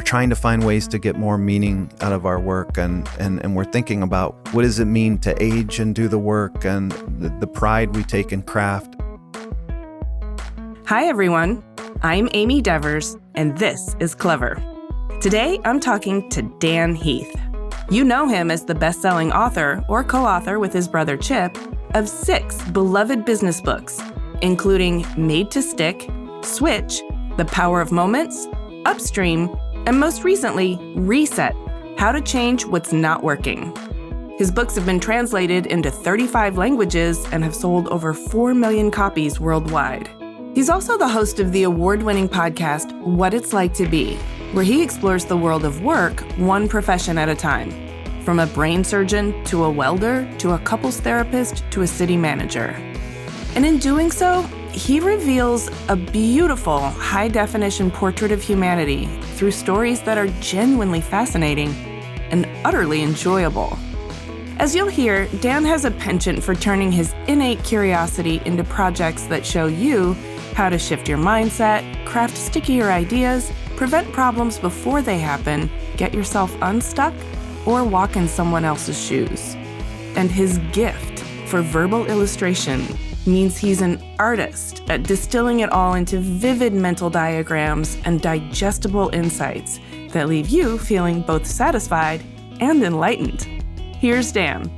trying to find ways to get more meaning out of our work. And we're thinking about what does it mean to age and do the work and the pride we take in craft. Hi, everyone. I'm Amy Devers, and this is Clever. Today, I'm talking to Dan Heath. You know him as the best-selling author or co-author with his brother Chip of 6 beloved business books, including Made to Stick, Switch, The Power of Moments, Upstream, and most recently, Reset, How to Change What's Not Working. His books have been translated into 35 languages and have sold over 4 million copies worldwide. He's also the host of the award-winning podcast, What It's Like to Be, where he explores the world of work one profession at a time, from a brain surgeon to a welder to a couples therapist to a city manager. And in doing so, he reveals a beautiful, high-definition portrait of humanity through stories that are genuinely fascinating and utterly enjoyable. As you'll hear, Dan has a penchant for turning his innate curiosity into projects that show you how to shift your mindset, craft stickier ideas, prevent problems before they happen, get yourself unstuck, or walk in someone else's shoes. And his gift for verbal illustration means he's an artist at distilling it all into vivid mental diagrams and digestible insights that leave you feeling both satisfied and enlightened. Here's Dan.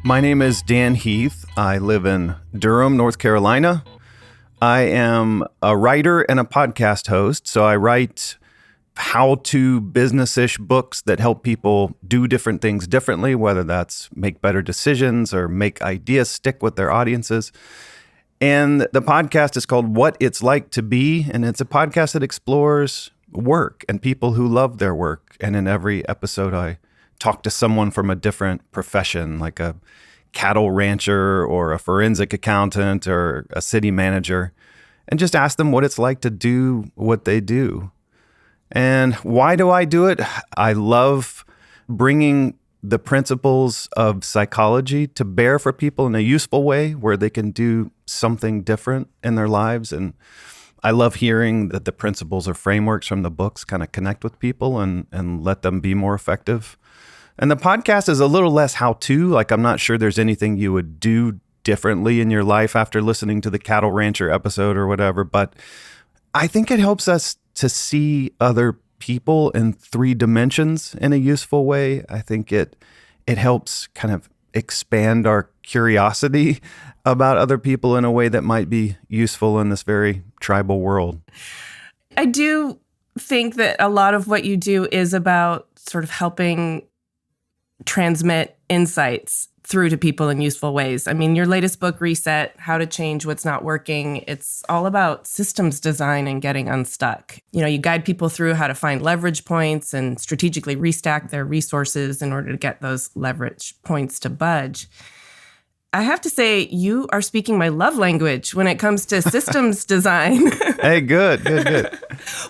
My name is Dan Heath. I live in Durham, North Carolina. I am a writer and a podcast host, so I write how-to business-ish books that help people do different things differently, whether that's make better decisions or make ideas stick with their audiences. And the podcast is called What It's Like to Be, and it's a podcast that explores work and people who love their work. And in every episode, I talk to someone from a different profession, like a cattle rancher or a forensic accountant or a city manager, and just ask them what it's like to do what they do. And why do I do it? I love bringing the principles of psychology to bear for people in a useful way where they can do something different in their lives. And I love hearing that the principles or frameworks from the books kind of connect with people and let them be more effective. And the podcast is a little less how-to. Like, I'm not sure there's anything you would do differently in your life after listening to the Cattle Rancher episode or whatever. But I think it helps us to see other people in 3 dimensions in a useful way. I think it helps kind of expand our curiosity about other people in a way that might be useful in this very tribal world. I do think that a lot of what you do is about sort of helping transmit insights through to people in useful ways. I mean, your latest book, Reset, How to Change What's Not Working, it's all about systems design and getting unstuck. You know, you guide people through how to find leverage points and strategically restack their resources in order to get those leverage points to budge. I have to say, you are speaking my love language when it comes to systems design. Hey, good.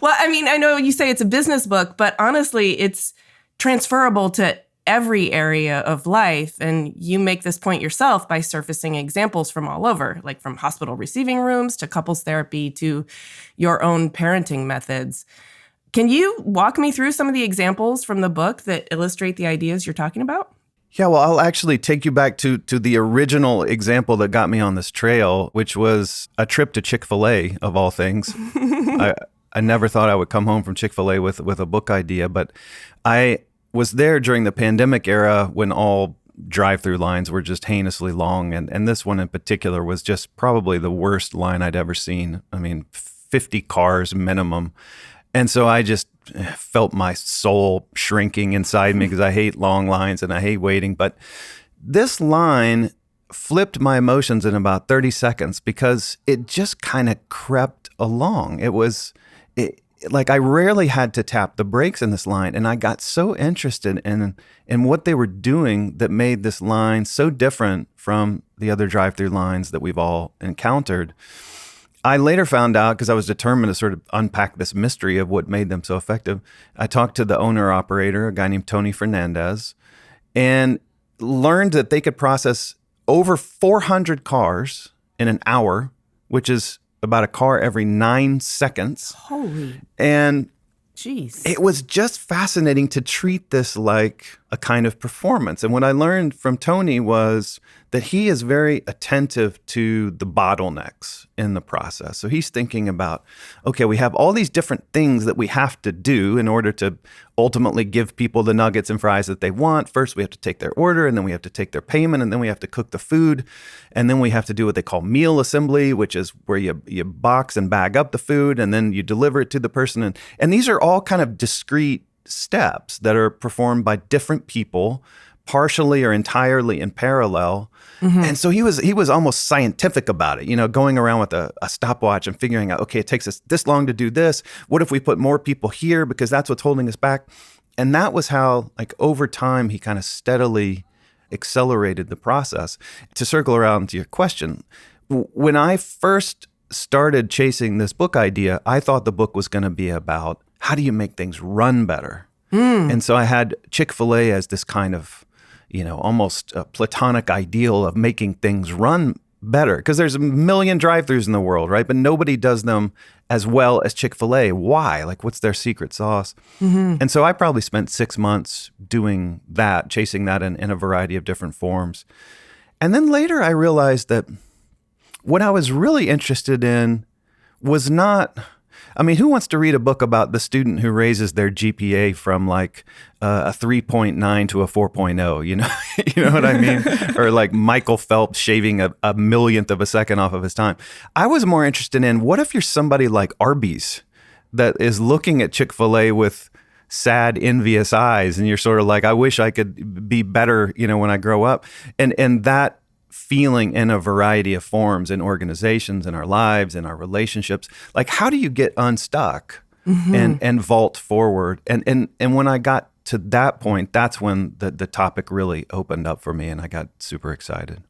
Well, I mean, I know you say it's a business book, but honestly, it's transferable to every area of life. And you make this point yourself by surfacing examples from all over, like from hospital receiving rooms to couples therapy to your own parenting methods. Can you walk me through some of the examples from the book that illustrate the ideas you're talking about? Yeah, well, I'll actually take you back to the original example that got me on this trail, which was a trip to Chick-fil-A, of all things. I never thought I would come home from Chick-fil-A with a book idea, but I was there during the pandemic era when all drive-through lines were just heinously long. And this one in particular was just probably the worst line I'd ever seen. I mean, 50 cars minimum. And so I just felt my soul shrinking inside me because I hate long lines and I hate waiting. But this line flipped my emotions in about 30 seconds because it just kind of crept along. Like I rarely had to tap the brakes in this line, and I got so interested in what they were doing that made this line so different from the other drive-through lines that we've all encountered. I later found out, because I was determined to sort of unpack this mystery of what made them so effective, I talked to the owner-operator, a guy named Tony Fernandez, and learned that they could process over 400 cars in an hour, which is about a car every 9 seconds. Holy And jeez. it was just fascinating to treat this like a kind of performance. And what I learned from Tony was that he is very attentive to the bottlenecks in the process. So he's thinking about, okay, we have all these different things that we have to do in order to ultimately give people the nuggets and fries that they want. First, we have to take their order, and then we have to take their payment, and then we have to cook the food. And then we have to do what they call meal assembly, which is where you box and bag up the food, and then you deliver it to the person. And these are all kind of discrete steps that are performed by different people, partially or entirely in parallel. Mm-hmm. And so he was almost scientific about it, going around with a stopwatch and figuring out, okay, it takes us this long to do this. What if we put more people here because that's what's holding us back? And that was how, like, over time, he kind of steadily accelerated the process. To circle around to your question, when I first started chasing this book idea, I thought the book was going to be about how do you make things run better? And so I had Chick-fil-A as this kind of, almost a platonic ideal of making things run better. Because there's a million drive-thrus in the world, right? But nobody does them as well as Chick-fil-A. Why? Like, what's their secret sauce? Mm-hmm. And so I probably spent 6 months doing that, chasing that in a variety of different forms. And then later I realized that what I was really interested in was not... who wants to read a book about the student who raises their GPA from like a 3.9 to a 4.0? You know what I mean? Or like Michael Phelps shaving a millionth of a second off of his time. I was more interested in, what if you're somebody like Arby's that is looking at Chick-fil-A with sad, envious eyes, and you're sort of like, I wish I could be better, when I grow up. And that feeling in a variety of forms in organizations, in our lives, in our relationships. Like, how do you get unstuck and vault forward? And when I got to that point, that's when the topic really opened up for me, and I got super excited.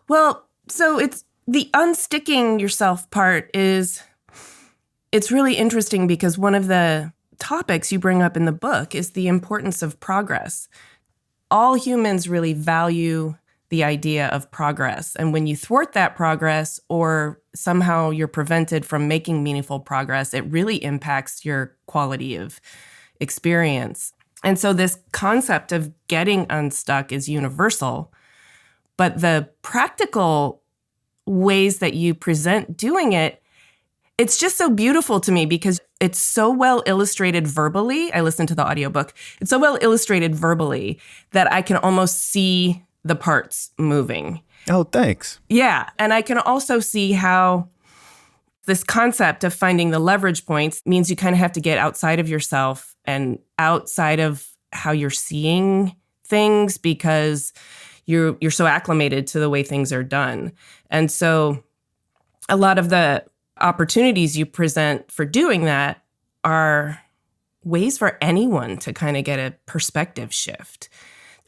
Well, so it's the unsticking yourself part it's really interesting, because one of the topics you bring up in the book is the importance of progress. All humans really value the idea of progress. And when you thwart that progress, or somehow you're prevented from making meaningful progress, it really impacts your quality of experience. And so this concept of getting unstuck is universal, but the practical ways that you present doing it, it's just so beautiful to me, because it's so well illustrated verbally. I listened to the audiobook. It's so well illustrated verbally that I can almost see the parts moving. Oh, thanks. Yeah. And I can also see how this concept of finding the leverage points means you kind of have to get outside of yourself and outside of how you're seeing things, because you're so acclimated to the way things are done. And so a lot of the opportunities you present for doing that are ways for anyone to kind of get a perspective shift.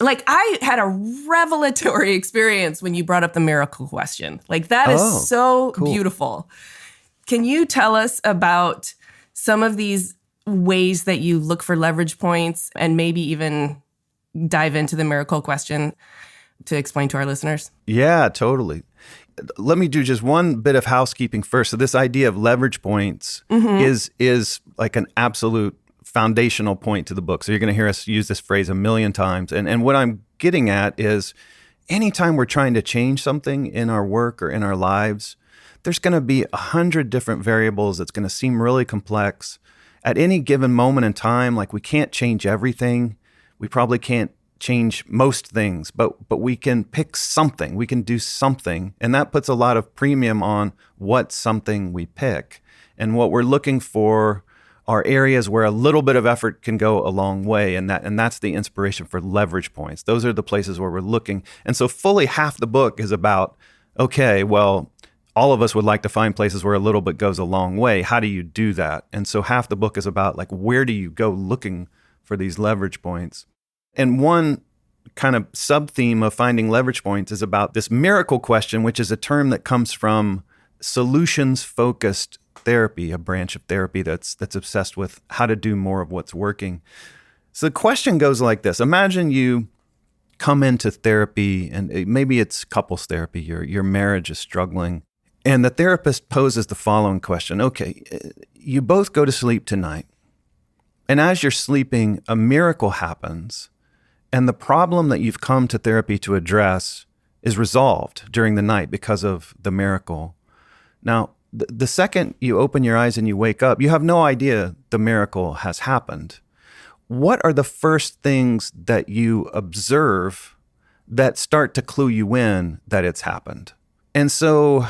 Like, I had a revelatory experience when you brought up the miracle question. Like, that is so cool. Beautiful. Can you tell us about some of these ways that you look for leverage points, and maybe even dive into the miracle question to explain to our listeners? Yeah, totally. Let me do just one bit of housekeeping first. So this idea of leverage points is like an absolute foundational point to the book. So you're going to hear us use this phrase a million times. And what I'm getting at is, anytime we're trying to change something in our work or in our lives, there's going to be 100 different variables. It's going to seem really complex. At any given moment in time, like, we can't change everything. We probably can't change most things, but we can pick something. We can do something. And that puts a lot of premium on what something we pick. And what we're looking for are areas where a little bit of effort can go a long way. And that's the inspiration for leverage points. Those are the places where we're looking. And so fully half the book is about, okay, well, all of us would like to find places where a little bit goes a long way. How do you do that? And so half the book is about, like, where do you go looking for these leverage points? And one kind of sub-theme of finding leverage points is about this miracle question, which is a term that comes from solutions-focused therapy, a branch of therapy that's obsessed with how to do more of what's working. So the question goes like this. Imagine you come into therapy, and maybe it's couples therapy. Your marriage is struggling, And the therapist poses the following question. Okay, you both go to sleep tonight. And as you're sleeping, a miracle happens. And the problem that you've come to therapy to address is resolved during the night because of the miracle. Now, the second you open your eyes and you wake up, you have no idea the miracle has happened. What are the first things that you observe that start to clue you in that it's happened? And so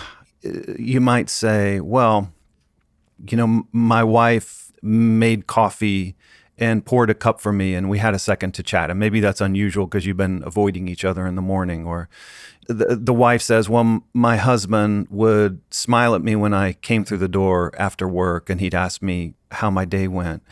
you might say, well, my wife made coffee and poured a cup for me, and we had a second to chat. And maybe that's unusual because you've been avoiding each other in the morning. Or the wife says, well, my husband would smile at me when I came through the door after work, and he'd ask me how my day went.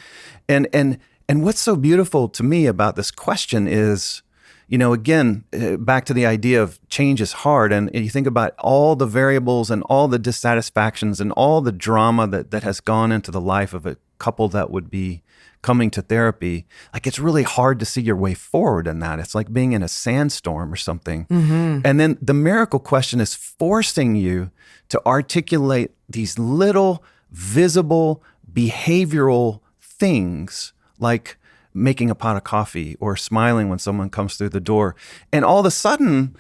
And what's so beautiful to me about this question is, again, back to the idea of change is hard. And you think about all the variables and all the dissatisfactions and all the drama that has gone into the life of a couple that would be coming to therapy. Like, it's really hard to see your way forward in that. It's like being in a sandstorm or something. Mm-hmm. And then the miracle question is forcing you to articulate these little visible behavioral things, like making a pot of coffee or smiling when someone comes through the door. And all of a sudden,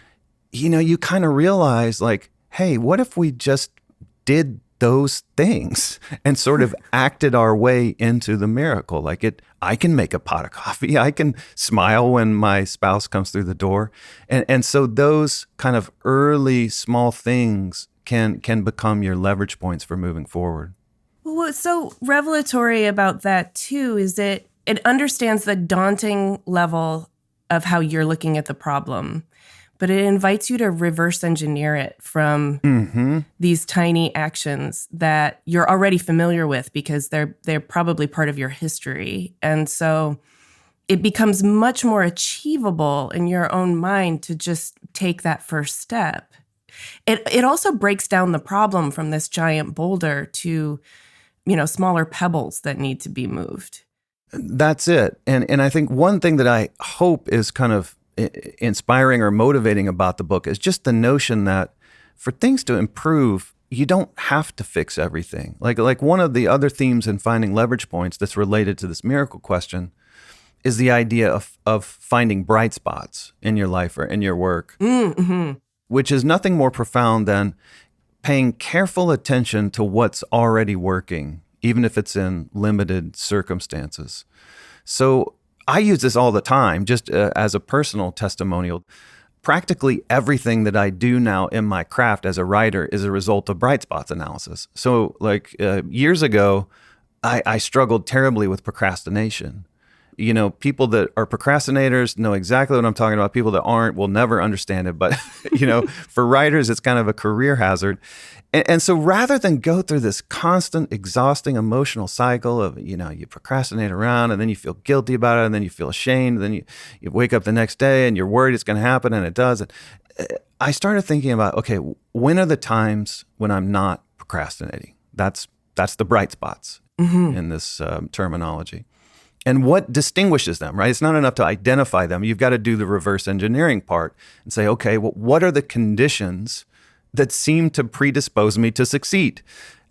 you kind of realize, like, hey, what if we just did those things and sort of acted our way into the miracle? Like, I can make a pot of coffee. I can smile when my spouse comes through the door. And so those kind of early small things can become your leverage points for moving forward. Well, what's so revelatory about that too is it understands the daunting level of how you're looking at the problem, but it invites you to reverse engineer it from these tiny actions that you're already familiar with because they're probably part of your history. And so it becomes much more achievable in your own mind to just take that first step. It also breaks down the problem from this giant boulder to, smaller pebbles that need to be moved. That's it. And I think one thing that I hope is kind of inspiring or motivating about the book is just the notion that for things to improve, you don't have to fix everything. Like one of the other themes in finding leverage points that's related to this miracle question is the idea of finding bright spots in your life or in your work, which is nothing more profound than paying careful attention to what's already working, even if it's in limited circumstances. So I use this all the time, just as a personal testimonial. Practically everything that I do now in my craft as a writer is a result of bright spots analysis. So years ago, I struggled terribly with procrastination. People that are procrastinators know exactly what I'm talking about. People that aren't will never understand it. But, for writers, it's kind of a career hazard. And so rather than go through this constant, exhausting emotional cycle of, you procrastinate around and then you feel guilty about it and then you feel ashamed. And then you wake up the next day and you're worried it's going to happen and it does. And I started thinking about, okay, when are the times when I'm not procrastinating? That's the bright spots in this terminology. And what distinguishes them, right? It's not enough to identify them. You've got to do the reverse engineering part and say, okay, well, what are the conditions that seem to predispose me to succeed?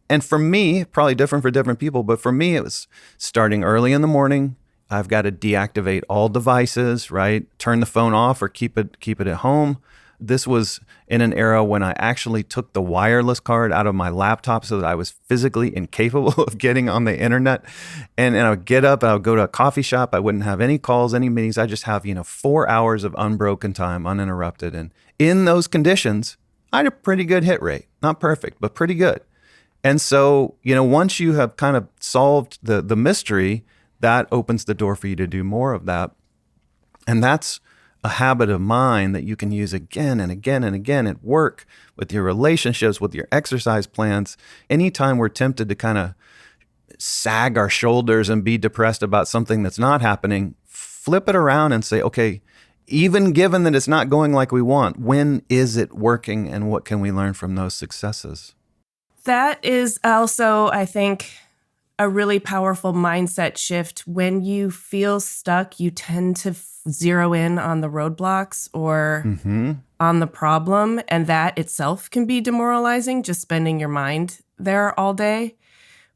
And for me, probably different for different people, but for me, it was starting early in the morning. I've got to deactivate all devices, right? Turn the phone off or keep it at home. This was in an era when I actually took the wireless card out of my laptop so that I was physically incapable of getting on the internet. And I would get up, I would go to a coffee shop. I wouldn't have any calls, any meetings. I just have, 4 hours of unbroken time, uninterrupted. And in those conditions, I had a pretty good hit rate. Not perfect, but pretty good. And so, once you have kind of solved the mystery, that opens the door for you to do more of that. And that's a habit of mine that you can use again and again and again at work, with your relationships, with your exercise plans. Anytime we're tempted to kind of sag our shoulders and be depressed about something that's not happening, flip it around and say, okay, even given that it's not going like we want, when is it working and what can we learn from those successes? That is also, I think, a really powerful mindset shift. When you feel stuck, you tend to zero in on the roadblocks or on the problem, and that itself can be demoralizing, just spending your mind there all day.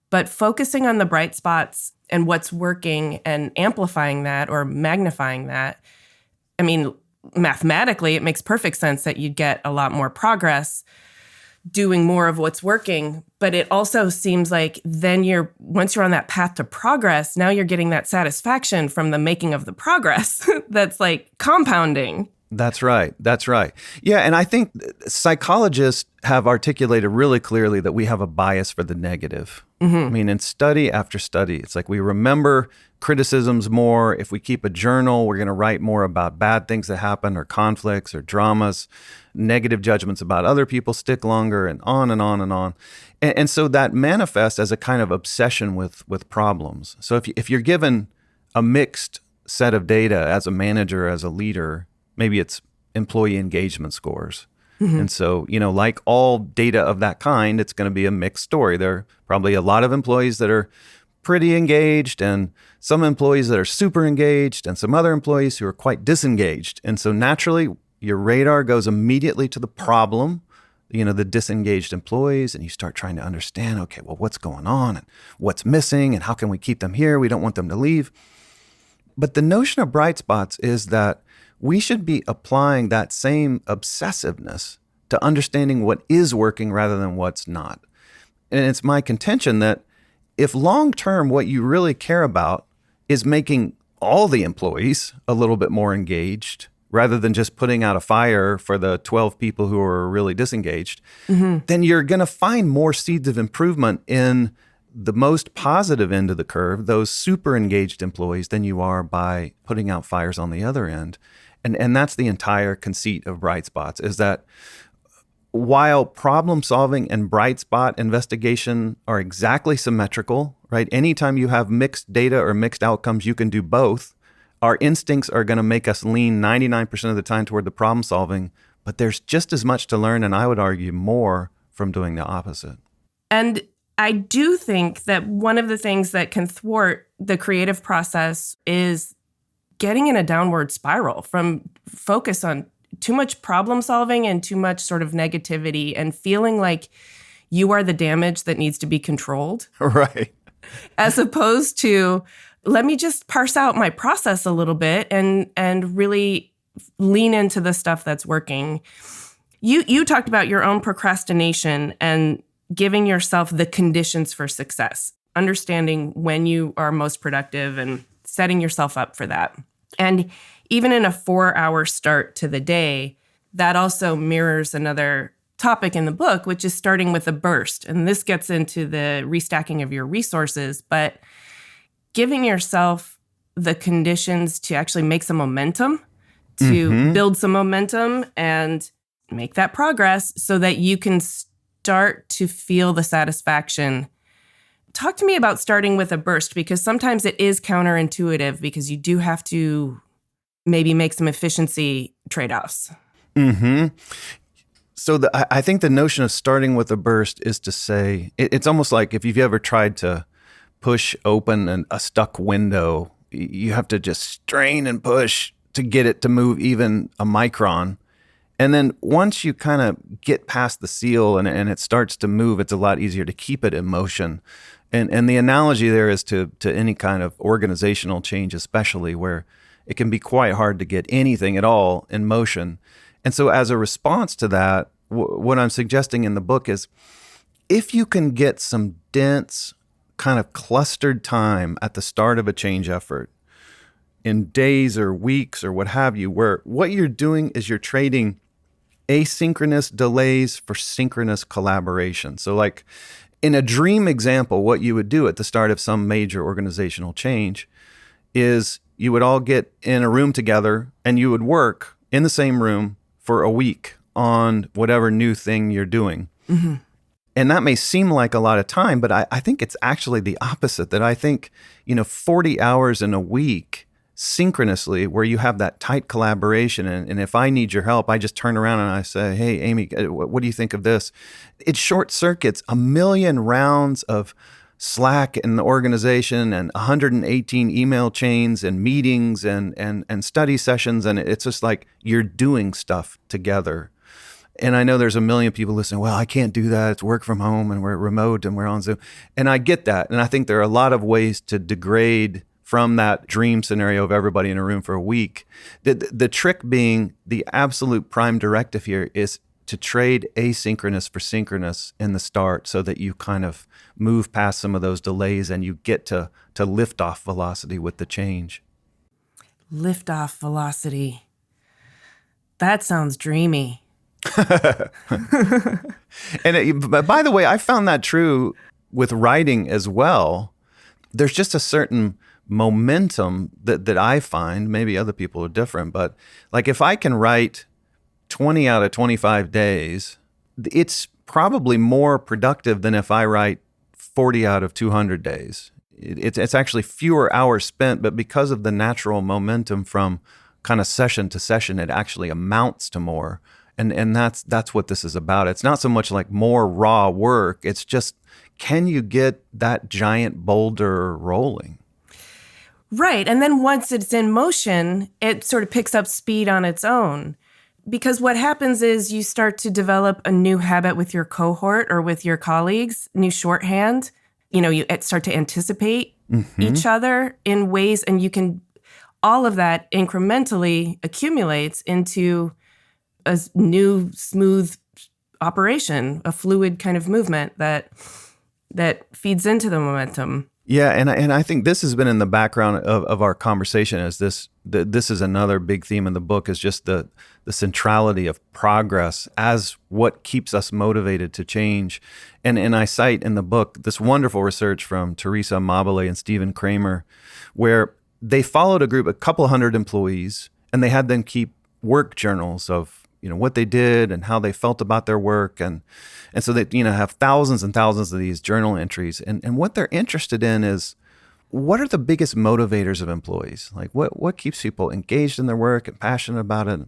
But focusing on the bright spots and what's working and amplifying that or magnifying that, I mean, mathematically, it makes perfect sense that you'd get a lot more progress doing more of what's working. But it also seems like then once you're on that path to progress, now you're getting that satisfaction from the making of the progress that's like compounding. That's right. That's right. Yeah, and I think psychologists have articulated really clearly that we have a bias for the negative. I mean, in study after study, it's like we remember criticisms more. If we keep a journal, we're going to write more about bad things that happen or conflicts or dramas. Negative judgments about other people stick longer, and on and on and on. And so that manifests as a kind of obsession with problems. So if you're given a mixed set of data as a manager, as a leader, maybe it's employee engagement scores. And so, like all data of that kind, it's going to be a mixed story. There are probably a lot of employees that are pretty engaged and some employees that are super engaged and some other employees who are quite disengaged. And so naturally, your radar goes immediately to the problem, the disengaged employees, and you start trying to understand, okay, well, what's going on and what's missing and how can we keep them here? We don't want them to leave. But the notion of bright spots is that we should be applying that same obsessiveness to understanding what is working rather than what's not. And it's my contention that if long-term what you really care about is making all the employees a little bit more engaged rather than just putting out a fire for the 12 people who are really disengaged, then you're going to find more seeds of improvement in the most positive end of the curve, those super engaged employees, than you are by putting out fires on the other end. And that's the entire conceit of bright spots, is that while problem solving and bright spot investigation are exactly symmetrical, right? Anytime you have mixed data or mixed outcomes, you can do both. Our instincts are going to make us lean 99% of the time toward the problem solving, but there's just as much to learn, and I would argue more, from doing the opposite. And I do think that one of the things that can thwart the creative process is getting in a downward spiral from focus on too much problem solving and too much sort of negativity and feeling like you are the damage that needs to be controlled. Right. As opposed to, let me just parse out my process a little bit and really lean into the stuff that's working. You talked about your own procrastination and giving yourself the conditions for success, understanding when you are most productive and setting yourself up for that. And even in a 4-hour start to the day, that also mirrors another topic in the book, which is starting with a burst. And this gets into the restacking of your resources, but giving yourself the conditions to actually make some momentum, to build some momentum and make that progress so that you can start to feel the satisfaction. Talk to me about starting with a burst, because sometimes it is counterintuitive because you do have to maybe make some efficiency trade-offs. So I think the notion of starting with a burst is to say, it's almost like if you've ever tried to push open a stuck window, you have to just strain and push to get it to move even a micron. And then once you kind of get past the seal and it starts to move, it's a lot easier to keep it in motion. And the analogy there is to any kind of organizational change, especially, where it can be quite hard to get anything at all in motion. And so as a response to that, what I'm suggesting in the book is if you can get some dense, kind of clustered time at the start of a change effort, in days or weeks or what have you, where what you're doing is you're trading asynchronous delays for synchronous collaboration. So like in a dream example, what you would do at the start of some major organizational change is you would all get in a room together and you would work in the same room for a week on whatever new thing you're doing. And that may seem like a lot of time, but I think it's actually the opposite, that I think, 40 hours in a week synchronously where you have that tight collaboration. And if I need your help, I just turn around and I say, hey, Amy, what do you think of this? It short circuits a million rounds of Slack in the organization and 118 email chains and meetings and study sessions. And it's just like you're doing stuff together. And I know there's a million people listening, well, I can't do that. It's work from home and we're remote and we're on Zoom. And I get that. And I think there are a lot of ways to degrade from that dream scenario of everybody in a room for a week. The trick being the absolute prime directive here is to trade asynchronous for synchronous in the start so that you kind of move past some of those delays and you get to liftoff velocity with the change. Liftoff velocity. That sounds dreamy. But by the way, I found that true with writing as well. There's just a certain momentum that I find, maybe other people are different, but like if I can write 20 out of 25 days, it's probably more productive than if I write 40 out of 200 days. It's actually fewer hours spent, but because of the natural momentum from kind of session to session, it actually amounts to more. And that's what this is about. It's not so much like more raw work. It's just, can you get that giant boulder rolling? Right. And then once it's in motion, it sort of picks up speed on its own. Because what happens is you start to develop a new habit with your cohort or with your colleagues, new shorthand. You start to anticipate each other in ways, and all of that incrementally accumulates into a new, smooth operation, a fluid kind of movement that feeds into the momentum. Yeah, and I think this has been in the background of our conversation as this is another big theme in the book, is just the centrality of progress as what keeps us motivated to change. And I cite in the book this wonderful research from Teresa Amabile and Stephen Kramer, where they followed a couple hundred employees, and they had them keep work journals of what they did and how they felt about their work. And so they, have thousands and thousands of these journal entries. And what they're interested in is, what are the biggest motivators of employees? Like what keeps people engaged in their work and passionate about it?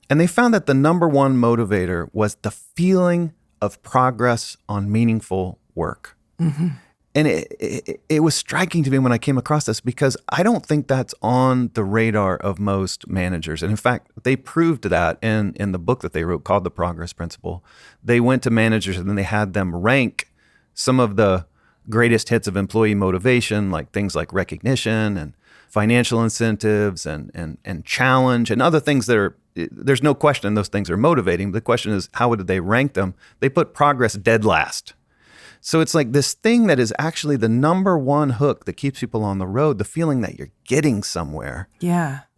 And they found that the number one motivator was the feeling of progress on meaningful work. Mm-hmm. And it was striking to me when I came across this, because I don't think that's on the radar of most managers. And in fact, they proved that in the book that they wrote called The Progress Principle. They went to managers and then they had them rank some of the greatest hits of employee motivation, like things like recognition and financial incentives and challenge and other things that are, there's no question those things are motivating. The question is, how did they rank them? They put progress dead last. So it's like this thing that is actually the number one hook that keeps people on the road, the feeling that you're getting somewhere,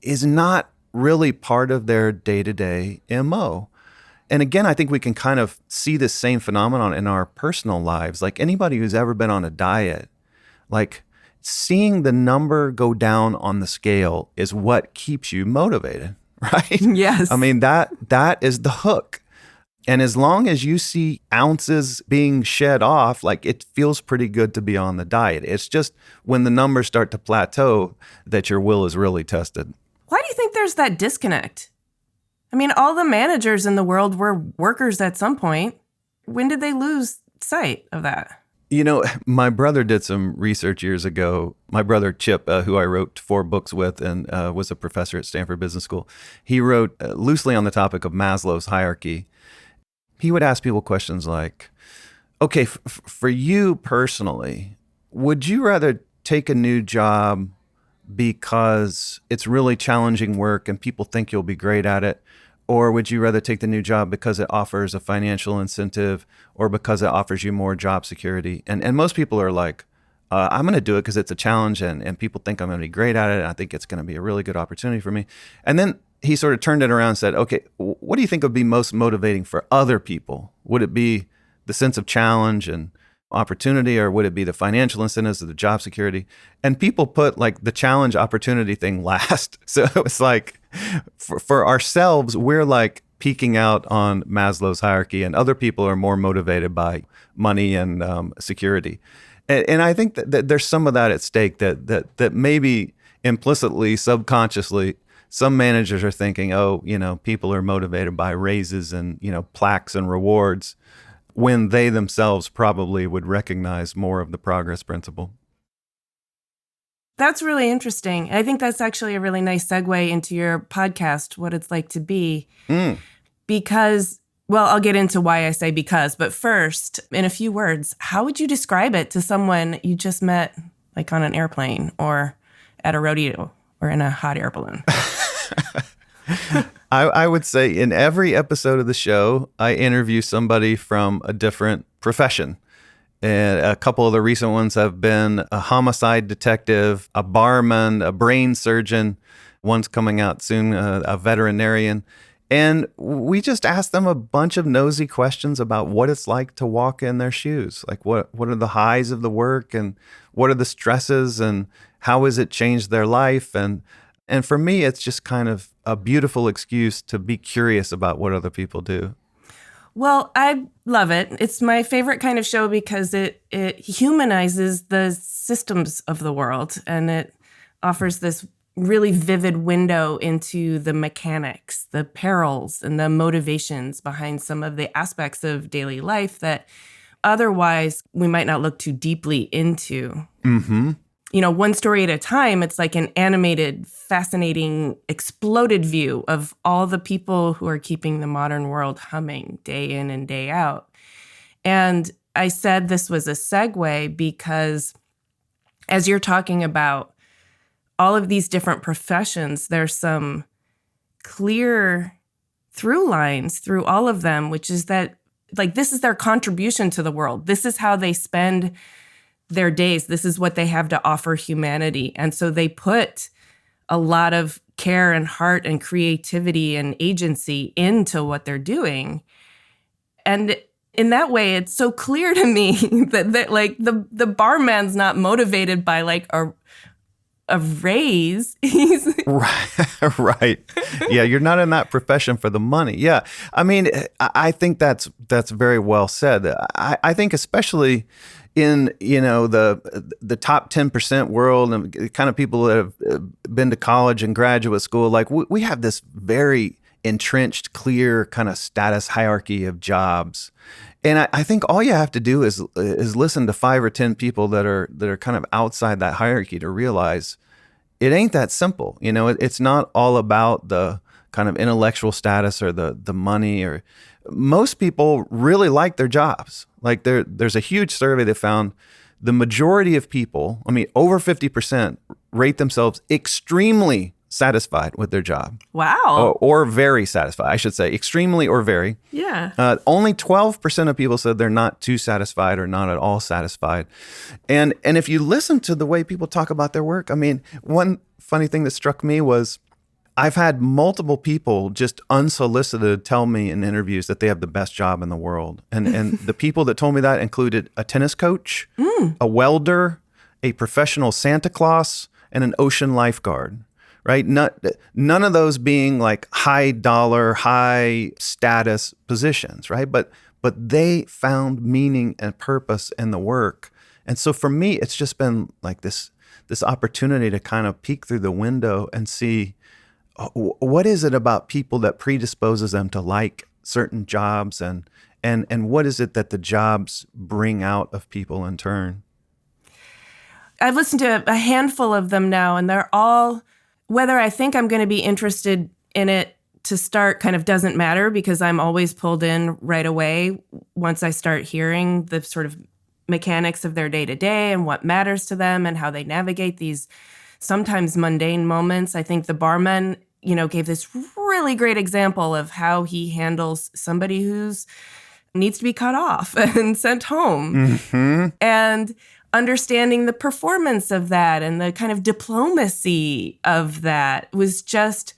is not really part of their day-to-day MO. And again, I think we can kind of see this same phenomenon in our personal lives. Like anybody who's ever been on a diet, like seeing the number go down on the scale is what keeps you motivated, right? Yes. I mean, that is the hook. And as long as you see ounces being shed off, like it feels pretty good to be on the diet. It's just when the numbers start to plateau that your will is really tested. Why do you think there's that disconnect? I mean, all the managers in the world were workers at some point. When did they lose sight of that? My brother did some research years ago. My brother, Chip, who I wrote 4 books with and was a professor at Stanford Business School, he wrote loosely on the topic of Maslow's hierarchy. He would ask people questions like, okay, for you personally, would you rather take a new job because it's really challenging work and people think you'll be great at it? Or would you rather take the new job because it offers a financial incentive or because it offers you more job security? And most people are like, I'm going to do it because it's a challenge and people think I'm going to be great at it. And I think it's going to be a really good opportunity for me. And then he sort of turned it around and said, okay, what do you think would be most motivating for other people? Would it be the sense of challenge and opportunity, or would it be the financial incentives or the job security? And people put like the challenge opportunity thing last. So it was like, for ourselves, we're like peaking out on Maslow's hierarchy, and other people are more motivated by money and security. And I think that there's some of that at stake that maybe implicitly, subconsciously, some managers are thinking, people are motivated by raises and, plaques and rewards. when they themselves probably would recognize more of the progress principle. That's really interesting. I think that's actually a really nice segue into your podcast, What It's Like to Be. Because, well, I'll get into why I say because, but first, in a few words, how would you describe it to someone you just met, like on an airplane or at a rodeo or in a hot air balloon? I would say in every episode of the show, I interview somebody from a different profession. And a couple of the recent ones have been a homicide detective, a barman, a brain surgeon. One's coming out soon, a veterinarian. And we just ask them a bunch of nosy questions about what it's like to walk in their shoes. Like what are the highs of the work and what are the stresses and how has it changed their life? And for me, it's just kind of a beautiful excuse to be curious about what other people do. Well, I love it. It's my favorite kind of show because it humanizes the systems of the world, and it offers this really vivid window into the mechanics, the perils, and the motivations behind some of the aspects of daily life that otherwise we might not look too deeply into. Mm-hmm. You know, one story at a time, it's like an animated, fascinating, exploded view of all the people who are keeping the modern world humming day in and day out. And I said this was a segue because as you're talking about all of these different professions, there's some clear through lines through all of them, which is that, like, this is their contribution to the world. This is how they spend their days. This is what they have to offer humanity. And so they put a lot of care and heart and creativity and agency into what they're doing. And in that way, it's so clear to me that like the barman's not motivated by like a raise. He's Right. Yeah, you're not in that profession for the money. Yeah. I mean, I think that's very well said. I think especially in, you know, the top 10% world and the kind of people that have been to college and graduate school, like we have this very entrenched, clear kind of status hierarchy of jobs. And I think all you have to do is listen to 5 or 10 people that are kind of outside that hierarchy to realize it ain't that simple. You know, it's not all about the kind of intellectual status or the money. Or most people really like their jobs. Like there's a huge survey that found the majority of people, I mean, over 50% rate themselves extremely satisfied with their job. wow. Or very satisfied, I should say, extremely or very. Yeah. Only 12% of people said they're not too satisfied or not at all satisfied. And if you listen to the way people talk about their work, I mean, one funny thing that struck me was I've had multiple people just unsolicited tell me in interviews that they have the best job in the world. And the people that told me that included a tennis coach, a welder, a professional Santa Claus, and an ocean lifeguard. Right? None of those being like high dollar, high status positions, right? But they found meaning and purpose in the work. And so for me, it's just been like this opportunity to kind of peek through the window and see what is it about people that predisposes them to like certain jobs and what is it that the jobs bring out of people in turn? I've listened to a handful of them now, and they're all, whether I think I'm going to be interested in it to start kind of doesn't matter because I'm always pulled in right away once I start hearing the sort of mechanics of their day-to-day and what matters to them and how they navigate these sometimes mundane moments. I think the barman, you know, gave this really great example of how he handles somebody who's needs to be cut off and sent home. Mm-hmm. And understanding the performance of that and the kind of diplomacy of that was just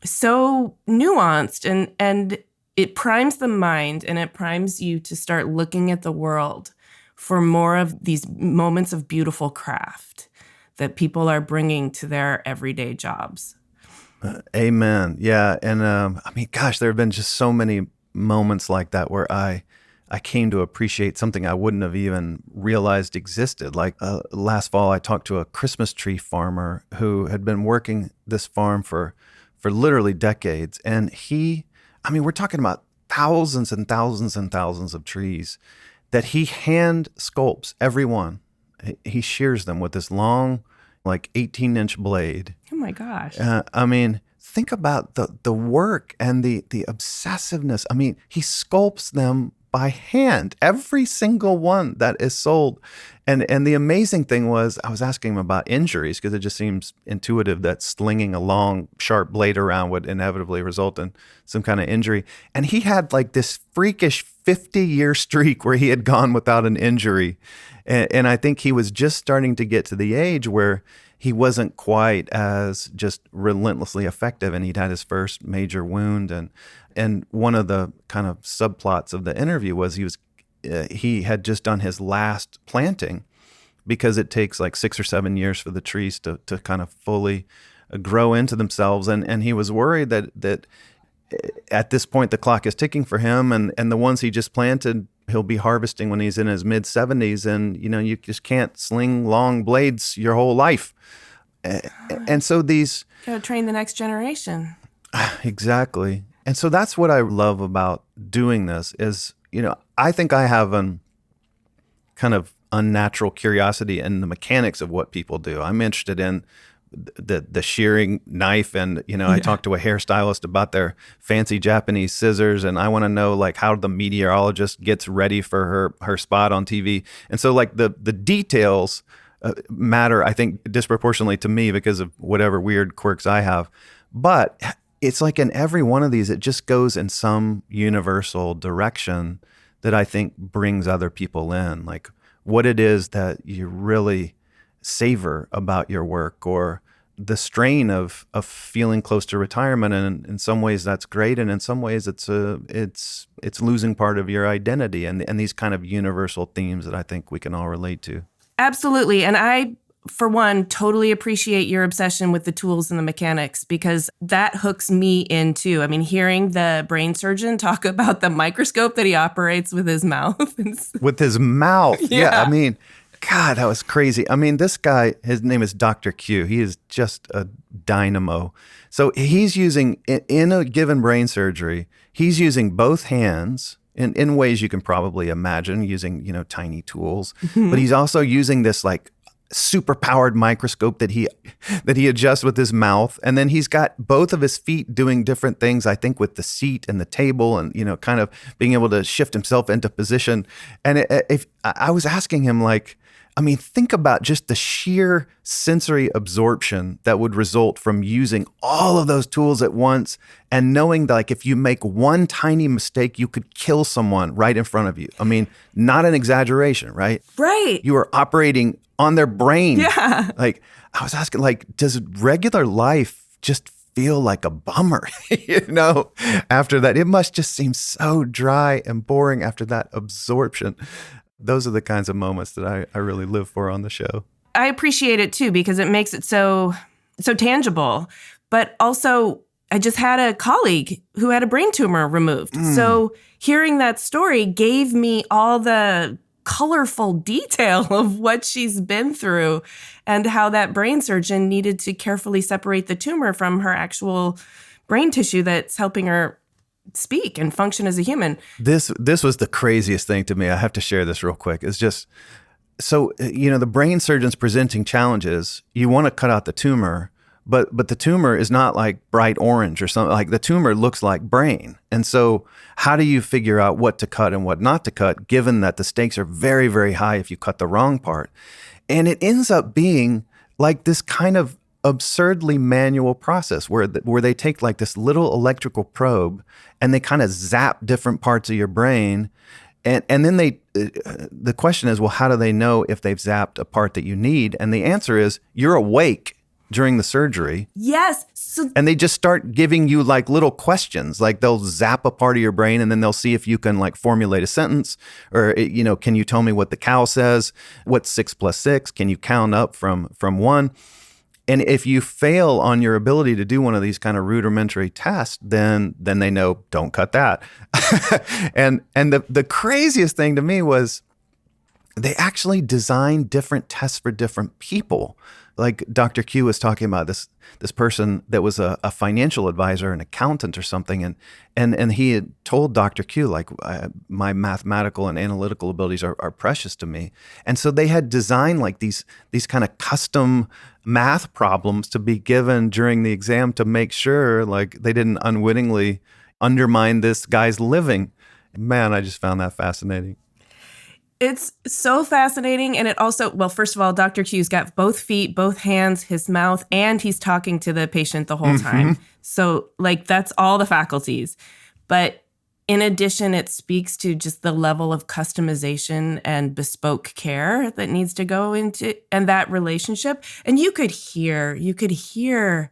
so nuanced and it primes the mind and it primes you to start looking at the world for more of these moments of beautiful craft that people are bringing to their everyday jobs. Amen. Yeah. And I mean, gosh, there have been just so many moments like that where I came to appreciate something I wouldn't have even realized existed. Like last fall, I talked to a Christmas tree farmer who had been working this farm for literally decades. And we're talking about thousands and thousands and thousands of trees that he hand sculpts every one. He shears them with this long, like 18-inch blade. Oh my gosh. I mean, think about the work and the obsessiveness. I mean, he sculpts them by hand, every single one that is sold. And the amazing thing was, I was asking him about injuries because it just seems intuitive that slinging a long, sharp blade around would inevitably result in some kind of injury. And he had like this freakish 50-year streak where he had gone without an injury. And I think he was just starting to get to the age where he wasn't quite as just relentlessly effective, and he'd had his first major wound. And one of the kind of subplots of the interview was he had just done his last planting, because it takes like 6 or 7 years for the trees to kind of fully grow into themselves. And he was worried that at this point the clock is ticking for him, and the ones he just planted, he'll be harvesting when he's in his mid-70s, and you just can't sling long blades your whole life. And so these... Gotta train the next generation. Exactly. And so that's what I love about doing this is, I think I have an kind of unnatural curiosity in the mechanics of what people do. I'm interested in the shearing knife, and I talked to a hairstylist about their fancy Japanese scissors, and I want to know like how the meteorologist gets ready for her spot on TV. And so like the details matter, I think, disproportionately to me because of whatever weird quirks I have. But it's like in every one of these, it just goes in some universal direction that I think brings other people in, like what it is that you really savor about your work, or the strain of feeling close to retirement. And in some ways that's great, and in some ways it's losing part of your identity, and these kind of universal themes that I think we can all relate to. Absolutely. And I, for one, totally appreciate your obsession with the tools and the mechanics, because that hooks me in too. I mean, hearing the brain surgeon talk about the microscope that he operates with his mouth. With his mouth. Yeah. I mean, God, that was crazy. I mean, this guy, his name is Dr. Q. He is just a dynamo. So he's using, in a given brain surgery, he's using both hands in ways you can probably imagine, using, tiny tools. Mm-hmm. But he's also using this like super powered microscope that he adjusts with his mouth. And then he's got both of his feet doing different things, I think, with the seat and the table, and, kind of being able to shift himself into position. And if I was asking him, like, I mean, think about just the sheer sensory absorption that would result from using all of those tools at once, and knowing that, like, if you make one tiny mistake, you could kill someone right in front of you. I mean, not an exaggeration, right? Right. You are operating on their brain. Yeah. Like, I was asking, like, does regular life just feel like a bummer, after that? It must just seem so dry and boring after that absorption. Those are the kinds of moments that I really live for on the show. I appreciate it too, because it makes it so tangible. But also, I just had a colleague who had a brain tumor removed. So hearing that story gave me all the colorful detail of what she's been through, and how that brain surgeon needed to carefully separate the tumor from her actual brain tissue that's helping her speak and function as a human. This was the craziest thing to me. I have to share this real quick. It's just, so, the brain surgeon's presenting challenges. You want to cut out the tumor, but the tumor is not like bright orange or something. Like, the tumor looks like brain. And so how do you figure out what to cut and what not to cut, given that the stakes are very, very high if you cut the wrong part? And it ends up being like this kind of absurdly manual process where they take like this little electrical probe and they kind of zap different parts of your brain. And then the question is, well, how do they know if they've zapped a part that you need? And the answer is, you're awake during the surgery. Yes. And they just start giving you like little questions, like they'll zap a part of your brain and then they'll see if you can like formulate a sentence, or, can you tell me what the cow says? What's 6 + 6? Can you count up from 1? And if you fail on your ability to do one of these kind of rudimentary tests, then they know, don't cut that. and the craziest thing to me was they actually designed different tests for different people. like Dr. Q was talking about this person that was a financial advisor, an accountant or something, and he had told Dr. Q, like, my mathematical and analytical abilities are precious to me. And so they had designed like these kind of custom math problems to be given during the exam to make sure like they didn't unwittingly undermine this guy's living. Man, I just found that fascinating. It's so fascinating. And it also, well, first of all, Dr. Q's got both feet, both hands, his mouth, and he's talking to the patient the whole time. So, like, that's all the faculties. But in addition, it speaks to just the level of customization and bespoke care that needs to go into, and that relationship. And you could hear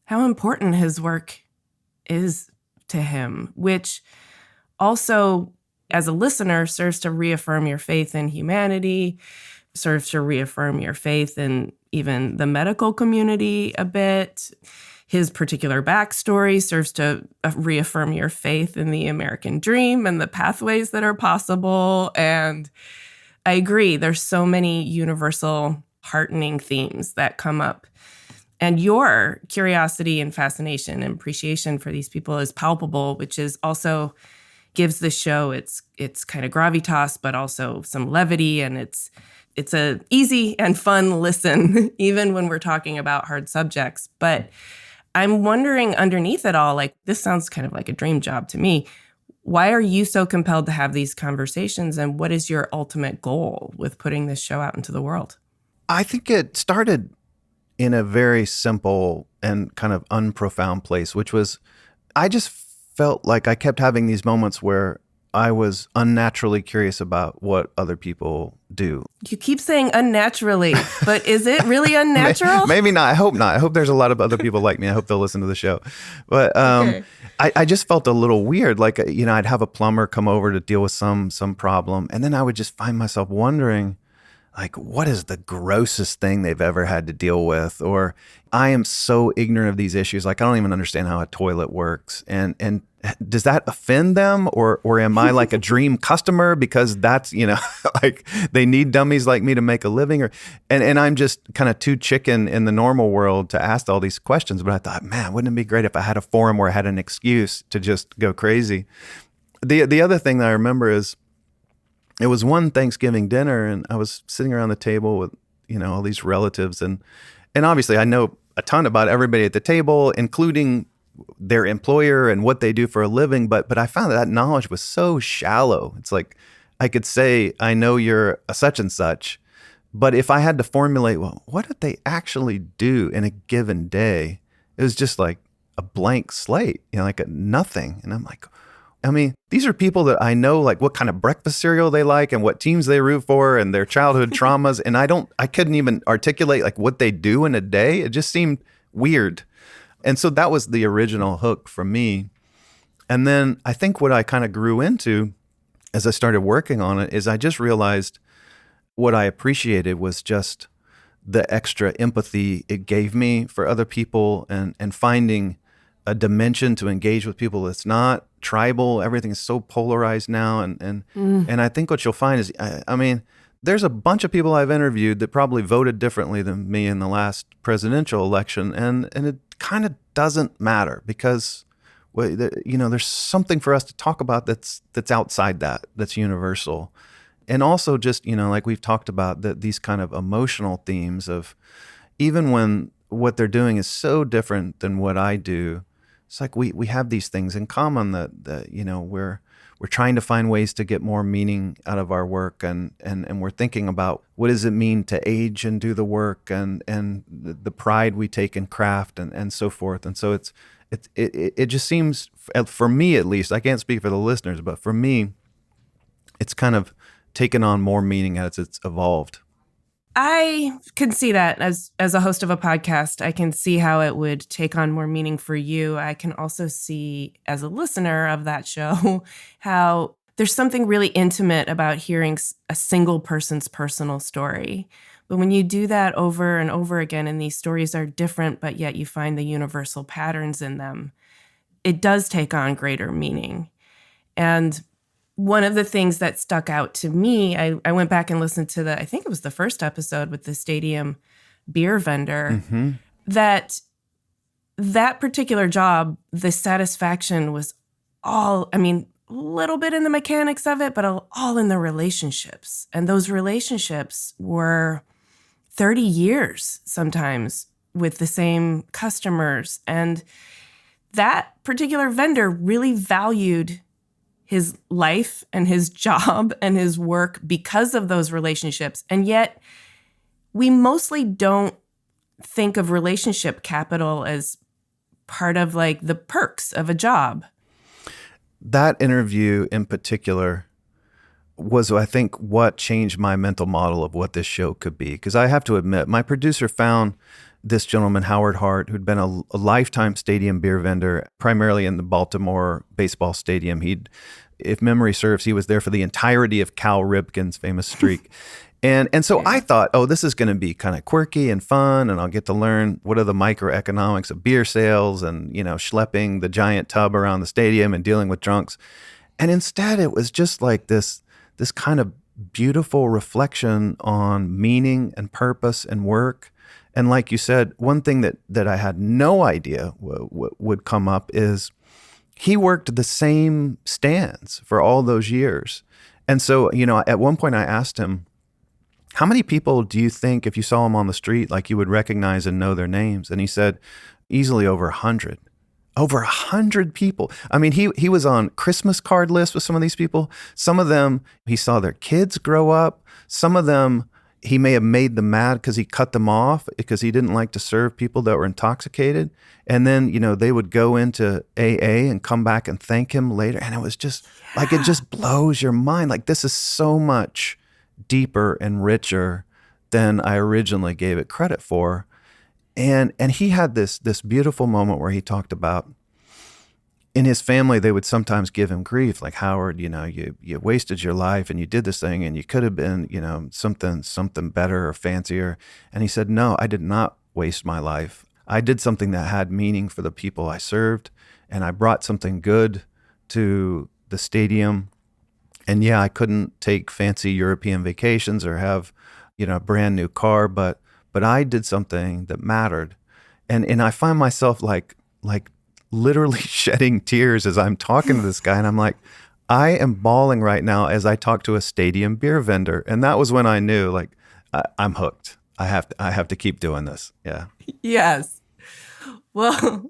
how important his work is to him, which also, as a listener, serves to reaffirm your faith in humanity, serves to reaffirm your faith in even the medical community a bit. His particular backstory serves to reaffirm your faith in the American dream and the pathways that are possible. And I agree, there's so many universal, heartening themes that come up. And your curiosity and fascination and appreciation for these people is palpable, which is also gives the show its kind of gravitas, but also some levity, and it's a easy and fun listen, even when we're talking about hard subjects. But I'm wondering, underneath it all, like, this sounds kind of like a dream job to me. Why are you so compelled to have these conversations, and what is your ultimate goal with putting this show out into the world? I think it started in a very simple and kind of unprofound place, which was I just felt like I kept having these moments where I was unnaturally curious about what other people do. You keep saying unnaturally, but is it really unnatural? Maybe not. I hope not. I hope there's a lot of other people like me. I hope they'll listen to the show. But Okay. I just felt a little weird. Like, I'd have a plumber come over to deal with some problem, and then I would just find myself wondering, like, what is the grossest thing they've ever had to deal with? Or I am so ignorant of these issues. Like, I don't even understand how a toilet works. And does that offend them? Or am I like a dream customer because that's, like they need dummies like me to make a living? And I'm just kind of too chicken in the normal world to ask all these questions. But I thought, man, wouldn't it be great if I had a forum where I had an excuse to just go crazy? The other thing that I remember is, it was one Thanksgiving dinner, and I was sitting around the table with, all these relatives, and obviously I know a ton about everybody at the table, including their employer and what they do for a living. But I found that knowledge was so shallow. It's like I could say, I know you're a such and such, but if I had to formulate, well, what did they actually do in a given day? It was just like a blank slate, like a nothing. And I'm like, these are people that I know, like what kind of breakfast cereal they like and what teams they root for and their childhood traumas. And I couldn't even articulate like what they do in a day. It just seemed weird. And so that was the original hook for me. And then I think what I kind of grew into as I started working on it is I just realized what I appreciated was just the extra empathy it gave me for other people and finding a dimension to engage with people that's not tribal. Everything is so polarized now. And I think what you'll find is, there's a bunch of people I've interviewed that probably voted differently than me in the last presidential election. And it kind of doesn't matter because, there's something for us to talk about that's outside that's universal. And also just, like we've talked about, that these kind of emotional themes of even when what they're doing is so different than what I do, it's like we have these things in common that we're trying to find ways to get more meaning out of our work, and we're thinking about what does it mean to age and do the work, and the pride we take in craft and so forth. And so it just seems, for me at least, I can't speak for the listeners, but for me, it's kind of taken on more meaning as it's evolved. I can see that as a host of a podcast. I can see how it would take on more meaning for you. I can also see, as a listener of that show, how there's something really intimate about hearing a single person's personal story. But when you do that over and over again, and these stories are different, but yet you find the universal patterns in them, it does take on greater meaning. And one of the things that stuck out to me, I went back and listened to I think it was the first episode with the stadium beer vendor, that particular job, the satisfaction was all, I mean, a little bit in the mechanics of it, but all in the relationships. And those relationships were 30 years sometimes with the same customers. And that particular vendor really valued his life and his job and his work because of those relationships. And yet we mostly don't think of relationship capital as part of like the perks of a job. That interview in particular was, I think, what changed my mental model of what this show could be. Because I have to admit, my producer found this gentleman, Howard Hart, who'd been a lifetime stadium beer vendor, primarily in the Baltimore baseball stadium. If memory serves, he was there for the entirety of Cal Ripken's famous streak. And so I thought, oh, this is going to be kind of quirky and fun, and I'll get to learn what are the microeconomics of beer sales and, schlepping the giant tub around the stadium and dealing with drunks. And instead, it was just like this kind of beautiful reflection on meaning and purpose and work. And like you said, one thing that I had no idea would come up is he worked the same stands for all those years. And so, at one point I asked him, how many people do you think, if you saw them on the street, like you would recognize and know their names? And he said, easily over 100. Over 100 people. I mean, he was on Christmas card lists with some of these people. Some of them, he saw their kids grow up. Some of them, he may have made them mad because he cut them off because he didn't like to serve people that were intoxicated. And then, they would go into AA and come back and thank him later. And it was just like, it just blows your mind. Like, this is so much deeper and richer than I originally gave it credit for. And he had this beautiful moment where he talked about, in his family, they would sometimes give him grief, like, Howard, you wasted your life and you did this thing and you could have been, something better or fancier. And he said, no, I did not waste my life. I did something that had meaning for the people I served, and I brought something good to the stadium. And yeah, I couldn't take fancy European vacations or have, a brand new car, but I did something that mattered. And I find myself like literally shedding tears as I'm talking to this guy. And I'm like, I am bawling right now as I talk to a stadium beer vendor. And that was when I knew, like, I'm hooked. I have to keep doing this. Yeah. Yes. Well,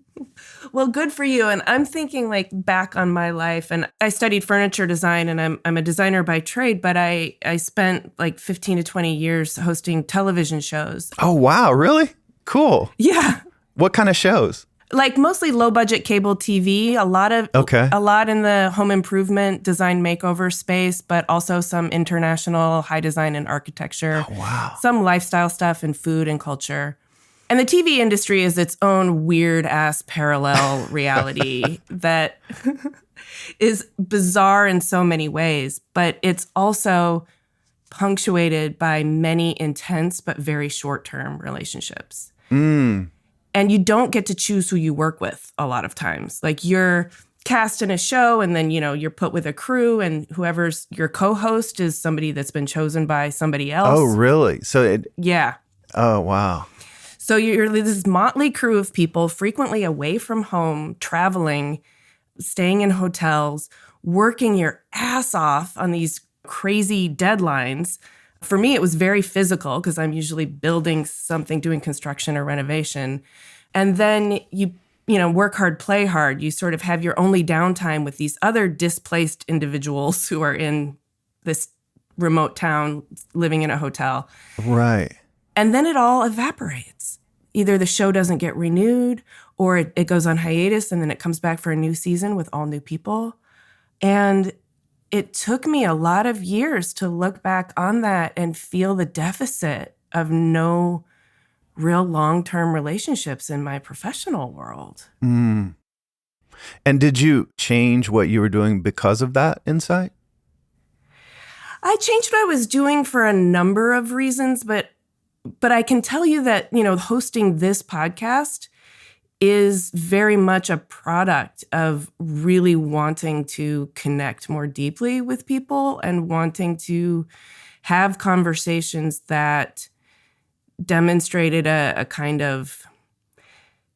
good for you. And I'm thinking like back on my life, and I studied furniture design, and I'm a designer by trade, but I spent like 15 to 20 years hosting television shows. Oh, wow. Really? Cool. Yeah. What kind of shows? Like mostly low budget cable TV, a lot in the home improvement design makeover space, but also some international high design and architecture. Oh, wow. Some lifestyle stuff and food and culture. And the TV industry is its own weird-ass parallel reality that is bizarre in so many ways, but it's also punctuated by many intense but very short-term relationships. And you don't get to choose who you work with a lot of times. Like, you're cast in a show, and then, you're put with a crew, and whoever's your co-host is somebody that's been chosen by somebody else. Oh, really? Yeah. Oh, wow. So you're this motley crew of people, frequently away from home, traveling, staying in hotels, working your ass off on these crazy deadlines. For me, it was very physical because I'm usually building something, doing construction or renovation. And then you work hard, play hard. You sort of have your only downtime with these other displaced individuals who are in this remote town living in a hotel. Right. And then it all evaporates. Either the show doesn't get renewed, or it goes on hiatus and then it comes back for a new season with all new people. And it took me a lot of years to look back on that and feel the deficit of no real long-term relationships in my professional world. And did you change what you were doing because of that insight? I changed what I was doing for a number of reasons, but I can tell you that, hosting this podcast is very much a product of really wanting to connect more deeply with people and wanting to have conversations that demonstrated a kind of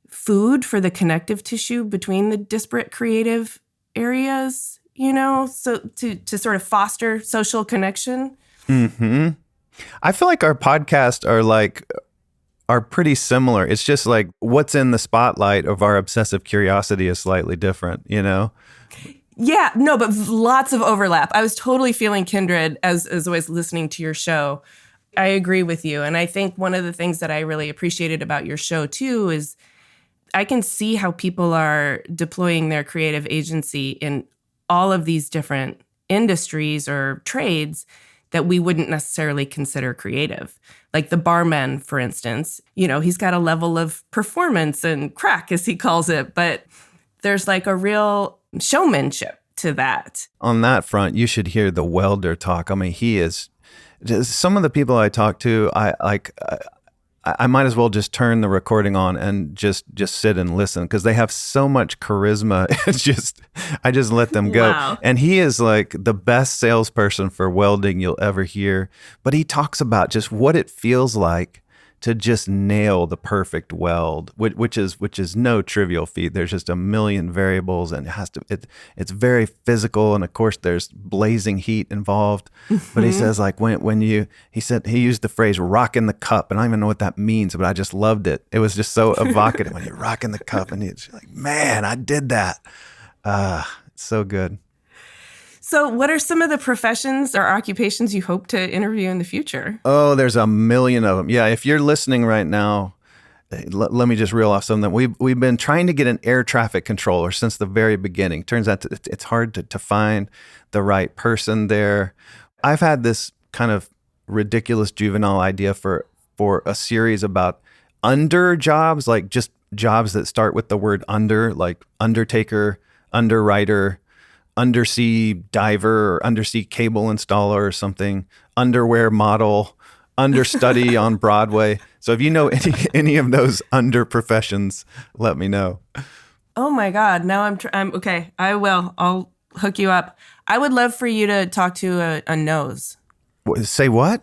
food for the connective tissue between the disparate creative areas, so to sort of foster social connection. Mm-hmm. I feel like our podcasts are pretty similar. It's just like what's in the spotlight of our obsessive curiosity is slightly different, Yeah, no, but lots of overlap. I was totally feeling kindred as always listening to your show. I agree with you. And I think one of the things that I really appreciated about your show too is I can see how people are deploying their creative agency in all of these different industries or trades that we wouldn't necessarily consider creative. Like the barman, for instance, he's got a level of performance and crack, as he calls it, but there's like a real showmanship to that. On that front, you should hear the welder talk. I mean, he is, some of the people I talk to, I might as well just turn the recording on and just sit and listen because they have so much charisma. I just let them go. Wow. And he is like the best salesperson for welding you'll ever hear. But he talks about just what it feels like to just nail the perfect weld, which is no trivial feat. There's just a million variables, and it's very physical, and of course there's blazing heat involved. But he says like he said he used the phrase "rocking the cup," and I don't even know what that means, but I just loved it. It was just so evocative when you're rocking the cup, and it's like, man, I did that. It's so good. So what are some of the professions or occupations you hope to interview in the future? Oh, there's a million of them. Yeah, if you're listening right now, let me just reel off some of them. We've been trying to get an air traffic controller since the very beginning. Turns out it's hard to find the right person there. I've had this kind of ridiculous juvenile idea for a series about under jobs, like just jobs that start with the word under, like undertaker, underwriter, undersea diver or undersea cable installer or something, underwear model, understudy on Broadway. So if you know any of those under professions, let me know. Oh my God. Now I'm okay. I will. I'll hook you up. I would love for you to talk to a nose. Say what?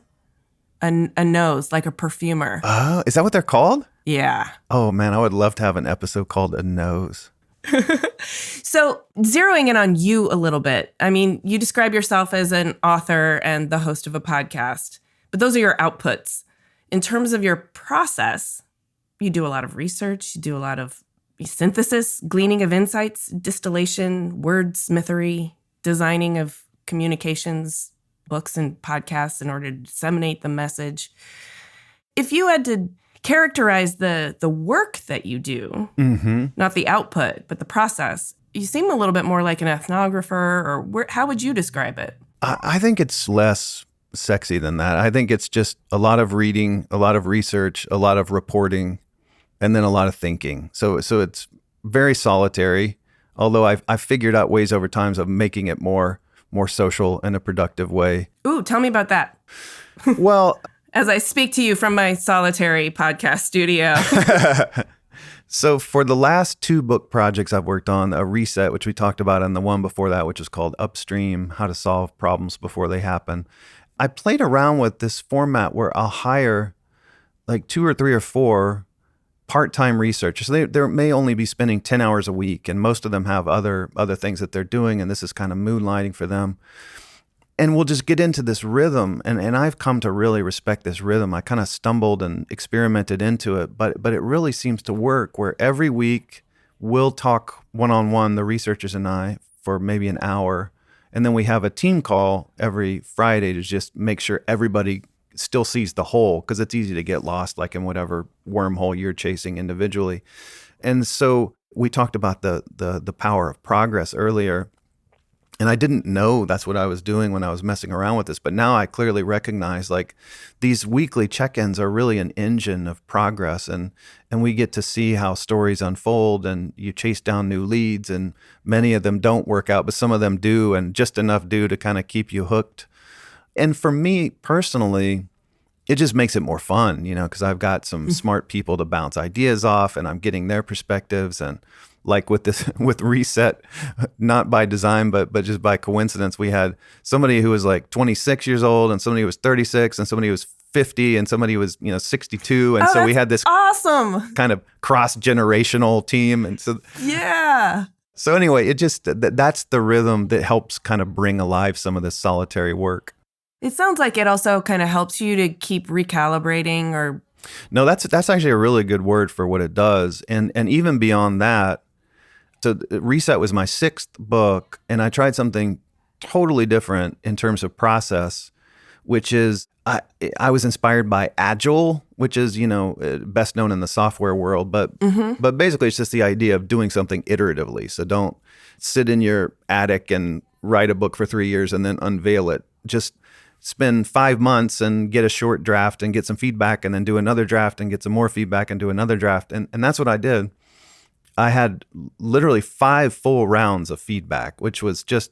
A nose, like a perfumer. Is that what they're called? Yeah. Oh man, I would love to have an episode called A Nose. So zeroing in on you a little bit, I mean, you describe yourself as an author and the host of a podcast, but those are your outputs. In terms of your process, you do a lot of research, you do a lot of synthesis, gleaning of insights, distillation, wordsmithery, designing of communications, books and podcasts in order to disseminate the message. If you had to characterize the work that you do, not the output, but the process, you seem a little bit more like an ethnographer, or how would you describe it? I think it's less sexy than that. I think it's just a lot of reading, a lot of research, a lot of reporting, and then a lot of thinking. So it's very solitary, although I've figured out ways over time of making it more social in a productive way. Ooh, tell me about that. Well, as I speak to you from my solitary podcast studio. So for the last 2 book projects I've worked on, A Reset, which we talked about, and the one before that, which is called Upstream, How to Solve Problems Before They Happen, I played around with this format where I'll hire like 2 or 3 or 4 part-time researchers. So they may only be spending 10 hours a week, and most of them have other things that they're doing, and this is kind of moonlighting for them. And we'll just get into this rhythm, and I've come to really respect this rhythm. I kind of stumbled and experimented into it, but it really seems to work, where every week we'll talk one-on-one, the researchers and I, for maybe an hour, and then we have a team call every Friday to just make sure everybody still sees the whole, because it's easy to get lost like in whatever wormhole you're chasing individually. And so we talked about the power of progress earlier. And I didn't know that's what I was doing when I was messing around with this. But now I clearly recognize like these weekly check-ins are really an engine of progress. And we get to see how stories unfold, and you chase down new leads, and many of them don't work out, but some of them do, and just enough do to kind of keep you hooked. And for me personally, it just makes it more fun, because I've got some smart people to bounce ideas off, and I'm getting their perspectives. And like with this, with Reset, not by design, but just by coincidence, we had somebody who was like 26 years old, and somebody who was 36, and somebody who was 50, and somebody who was 62, and so we had this awesome kind of cross-generational team, and so yeah. So anyway, it just that's the rhythm that helps kind of bring alive some of this solitary work. It sounds like it also kind of helps you to keep recalibrating or... No, that's actually a really good word for what it does. And even beyond that, so Reset was my 6th book, and I tried something totally different in terms of process, which is I was inspired by Agile, which is, best known in the software world. But basically, it's just the idea of doing something iteratively. So don't sit in your attic and write a book for 3 years and then unveil it. Just spend 5 months and get a short draft and get some feedback, and then do another draft and get some more feedback and do another draft. And that's what I did. I had literally 5 full rounds of feedback, which was just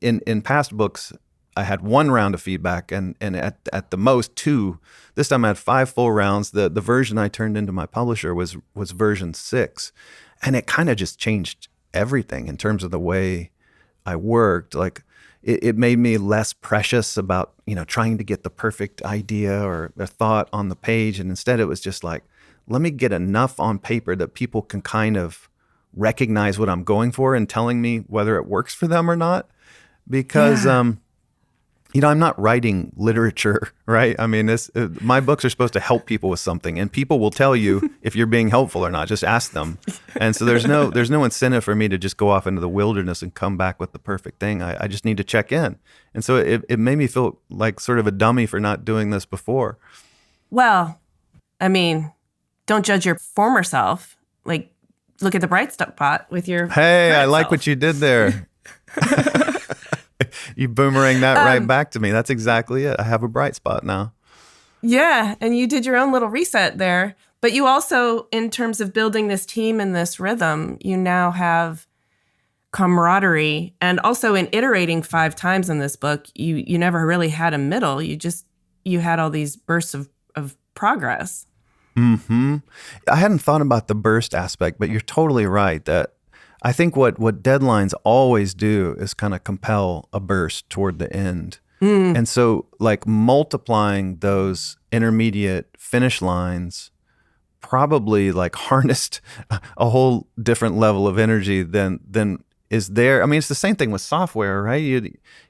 in past books, I had 1 round of feedback and at the most 2. This time I had 5 full rounds. The version I turned into my publisher was version 6. And it kind of just changed everything in terms of the way I worked. Like, it made me less precious about, trying to get the perfect idea or a thought on the page. And instead it was just like, let me get enough on paper that people can kind of recognize what I'm going for and telling me whether it works for them or not. Because, I'm not writing literature, right? I mean, my books are supposed to help people with something, and people will tell you if you're being helpful or not. Just ask them. And so there's no incentive for me to just go off into the wilderness and come back with the perfect thing. I just need to check in. And so it made me feel like sort of a dummy for not doing this before. Well, I mean, don't judge your former self. Like, look at the bright spot with your Hey, I like self. what you did there. You boomerang that right back to me. That's exactly it. I have a bright spot now. Yeah, and you did your own little reset there. But you also, in terms of building this team and this rhythm, you now have camaraderie. And also in iterating 5 times in this book, you never really had a middle. You had all these bursts of progress. Mm-hmm. I hadn't thought about the burst aspect, but you're totally right that I think what deadlines always do is kind of compel a burst toward the end. And so like multiplying those intermediate finish lines probably like harnessed a whole different level of energy than is there. I mean, it's the same thing with software, right?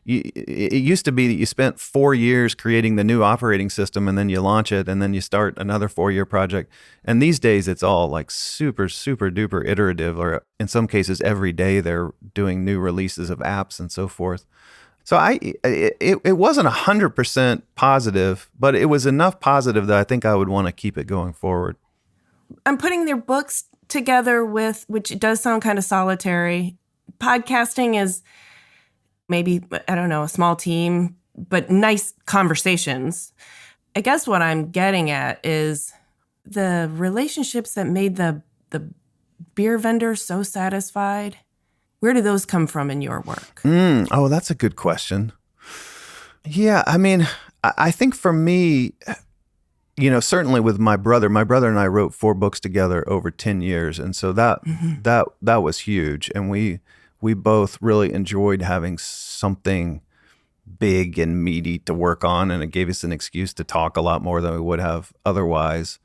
It used to be that you spent 4 years creating the new operating system, and then you launch it, and then you start another 4-year project. And these days, it's all like super, super duper iterative, or in some cases, every day they're doing new releases of apps and so forth. So it wasn't 100% positive, but it was enough positive that I think I would want to keep it going forward. I'm putting their books together with, which does sound kind of solitary. Podcasting is maybe, I don't know, a small team, but nice conversations. I guess what I'm getting at is the relationships that made the beer vendors so satisfied. Where do those come from in your work? Oh, that's a good question. Yeah, I mean, I think for me, certainly with my brother and I wrote 4 books together over 10 years. And so that was huge. And we both really enjoyed having something big and meaty to work on. And it gave us an excuse to talk a lot more than we would have otherwise.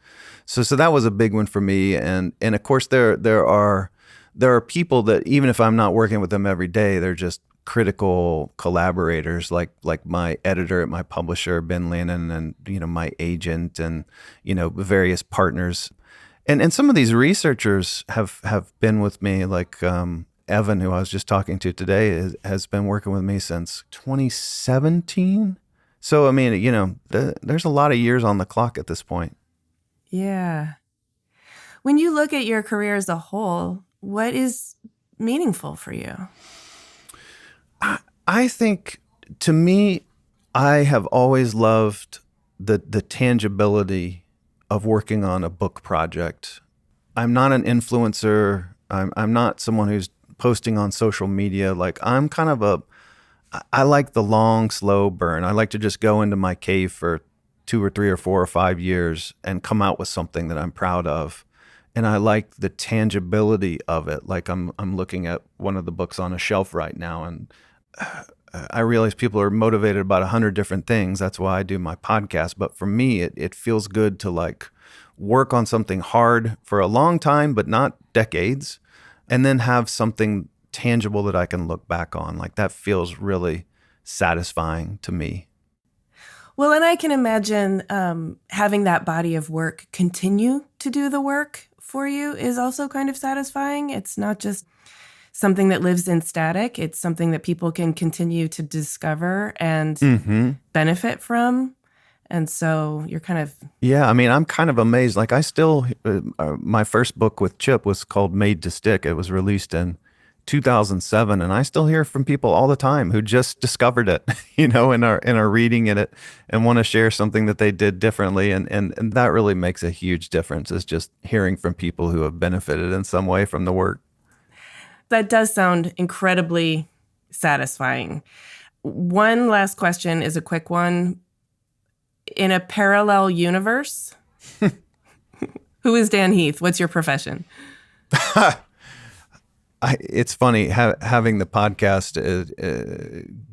So that was a big one for me. And of course there are people that even if I'm not working with them every day, they're just critical collaborators, like my editor at my publisher, Ben Lannon, and my agent, and various partners, and some of these researchers have been with me, like Evan, who I was just talking to today, has been working with me since 2017. So I mean, there's a lot of years on the clock at this point. Yeah. When you look at your career as a whole, what is meaningful for you? I think, to me, I have always loved the tangibility of working on a book project. I'm not an influencer. I'm not someone who's posting on social media. Like, I'm kind of I like the long, slow burn. I like to just go into my cave for 2 or 3 or 4 or 5 years and come out with something that I'm proud of. And I like the tangibility of it. Like I'm looking at one of the books on a shelf right now, and I realize people are motivated about 100 different things. That's why I do my podcast. But for me, it feels good to like work on something hard for a long time, but not decades, and then have something tangible that I can look back on. Like that feels really satisfying to me. Well, and I can imagine having that body of work continue to do the work for you is also kind of satisfying. It's not just something that lives in static. It's something that people can continue to discover and benefit from. And so you're kind of... Yeah, I mean, I'm kind of amazed. Like I still, my first book with Chip was called Made to Stick. It was released in 2007, and I still hear from people all the time who just discovered it, and are reading it and want to share something that they did differently, and that really makes a huge difference. Is just hearing from people who have benefited in some way from the work. That does sound incredibly satisfying. One last question is a quick one. In a parallel universe, who is Dan Heath? What's your profession? It's funny, having the podcast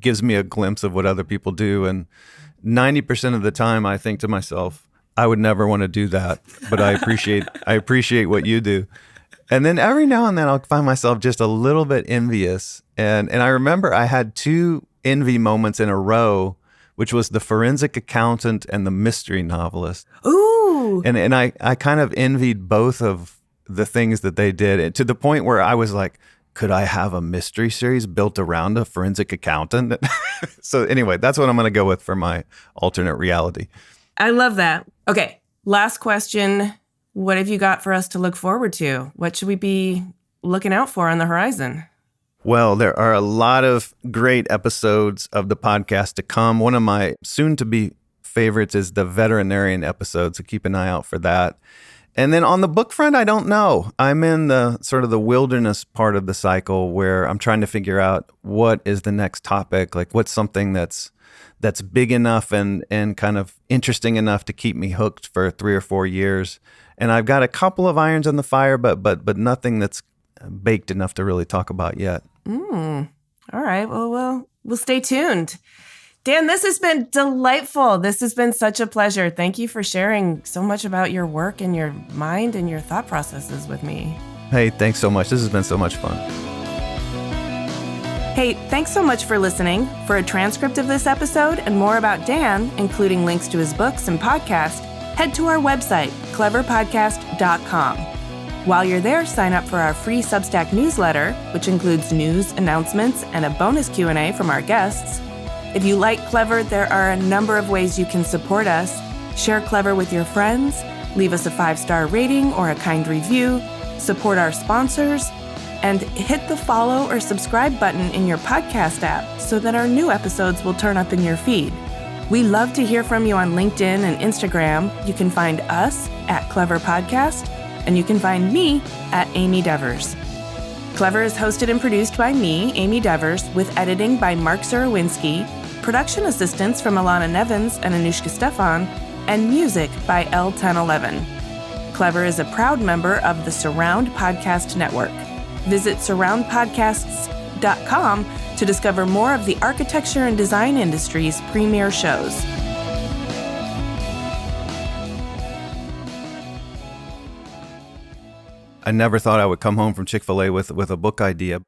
gives me a glimpse of what other people do. And 90% of the time I think to myself, I would never want to do that, but I appreciate what you do. And then every now and then I'll find myself just a little bit envious. And I remember I had 2 envy moments in a row, which was the forensic accountant and the mystery novelist. Ooh. And I kind of envied both of the things that they did, to the point where I was like, could I have a mystery series built around a forensic accountant? So anyway, that's what I'm going to go with for my alternate reality. I love that. Okay, last question. What have you got for us to look forward to? What should we be looking out for on the horizon? Well, there are a lot of great episodes of the podcast to come. One of my soon-to-be favorites is the veterinarian episode, so keep an eye out for that. And then on the book front, I don't know. I'm in the sort of the wilderness part of the cycle where I'm trying to figure out what is the next topic, like what's something that's big enough and kind of interesting enough to keep me hooked for 3 or 4 years. And I've got a couple of irons on the fire, but nothing that's baked enough to really talk about yet. All right. Well, we'll stay tuned. Dan, this has been delightful. This has been such a pleasure. Thank you for sharing so much about your work and your mind and your thought processes with me. Hey, thanks so much. This has been so much fun. Hey, thanks so much for listening. For a transcript of this episode and more about Dan, including links to his books and podcast, head to our website, cleverpodcast.com. While you're there, sign up for our free Substack newsletter, which includes news, announcements, and a bonus Q&A from our guests. If you like Clever, there are a number of ways you can support us. Share Clever with your friends, leave us a 5-star rating or a kind review, support our sponsors, and hit the follow or subscribe button in your podcast app so that our new episodes will turn up in your feed. We love to hear from you on LinkedIn and Instagram. You can find us at Clever Podcast, and you can find me at Amy Devers. Clever is hosted and produced by me, Amy Devers, with editing by Mark Zarowinski, production assistance from Alana Nevins and Anushka Stefan, and music by L1011. Clever is a proud member of the Surround Podcast Network. Visit surroundpodcasts.com to discover more of the architecture and design industry's premier shows. I never thought I would come home from Chick-fil-A with a book idea.